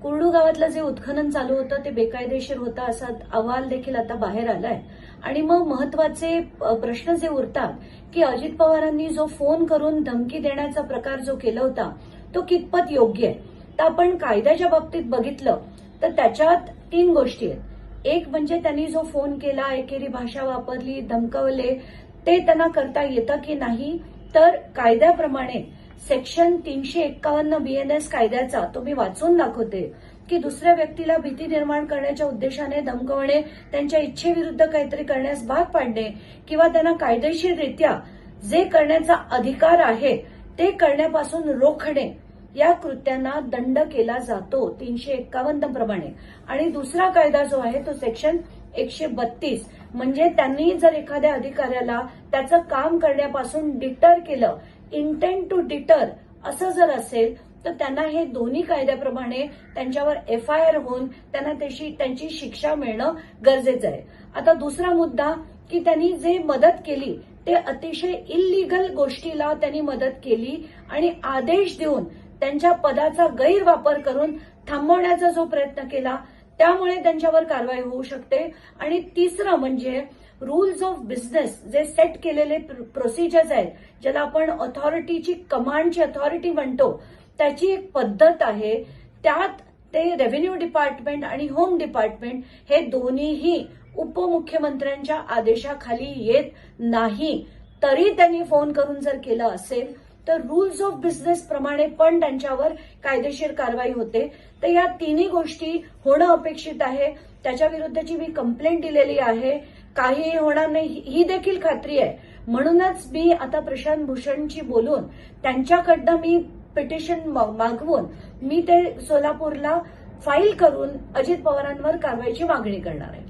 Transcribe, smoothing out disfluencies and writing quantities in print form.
कुर्डू गावातलं जे उत्खनन चालू होतं ते बेकायदेशीर होतं असा अहवाल देखील आता बाहेर आलाय. आणि मग महत्वाचे प्रश्न जे उरतात की अजित पवारांनी जो फोन करून धमकी देण्याचा प्रकार जो केला होता तो कितपत योग्य आहे. तर आपण कायद्याच्या बाबतीत बघितलं तर त्याच्यात 3 गोष्टी आहेत. एक म्हणजे त्यांनी जो फोन केला, एकेरी भाषा वापरली, धमकावले, ते त्यांना करता येतं की नाही. तर कायद्याप्रमाणे सेक्शन 351 BNS कायद्याचा तो मी वाचून दाखवते की दुसऱ्या व्यक्तीला भीती निर्माण करण्याच्या उद्देशाने धमकवणे, त्यांच्या इच्छेविरुद्ध काहीतरी करण्यास भाग पाडणे किंवा त्यांना कायदेशीररित्या जे करण्याचा अधिकार आहे ते करण्यापासून रोखणे, या कृत्यांना दंड केला जातो 351 प्रमाणे. आणि दुसरा कायदा जो आहे तो सेक्शन 132, म्हणजे त्यांनी जर एखाद्या अधिकाऱ्याला त्याचं काम करण्यापासून डिटर केलं, इंटेंट टू डिटर असं जर असेल तर त्यांना हे दोन्ही कायद्याप्रमाणे त्यांच्यावर FIR होऊन त्यांना त्यांची शिक्षा मिळणं गरजेचं आहे. आता दुसरा मुद्दा की त्यांनी जे मदत केली ते अतिशय इल्लीगल गोष्टीला त्यांनी मदत केली आणि आदेश देऊन त्यांच्या पदाचा गैरवापर करून थांबवण्याचा जो प्रयत्न केला त्यामुळे त्यांच्यावर कारवाई होऊ शकते. आणि तिसरं म्हणजे रूल्स ऑफ बिझनेस जे सेट केलेले प्रोसिजर्स आहेत, ज्याला आपण ऑथॉरिटीची कमांडची ऑथॉरिटी म्हणतो, त्याची एक पद्धत आहे. त्यात ते रेव्हेन्यू डिपार्टमेंट आणि होम डिपार्टमेंट हे दोन्हीही उपमुख्यमंत्र्यांच्या आदेशाखाली येत नाही. तरी त्यांनी फोन करून जर केलं असेल तर रूल्स ऑफ बिझनेस प्रमाणे पण त्यांच्यावर कायदेशीर कारवाई होते. तर या तिन्ही गोष्टी होणं अपेक्षित आहे. त्याच्या विरुद्धची मी कंप्लेंट दिलेली आहे. काहीही होणार नाही ही देखील खात्री आहे. म्हणूनच मी आता प्रशांत भूषणशी बोलून त्यांच्याकडनं मी पिटिशन मागवून मी ते सोलापूरला फाईल करून अजित पवारांवर कारवाईची मागणी करणार आहे.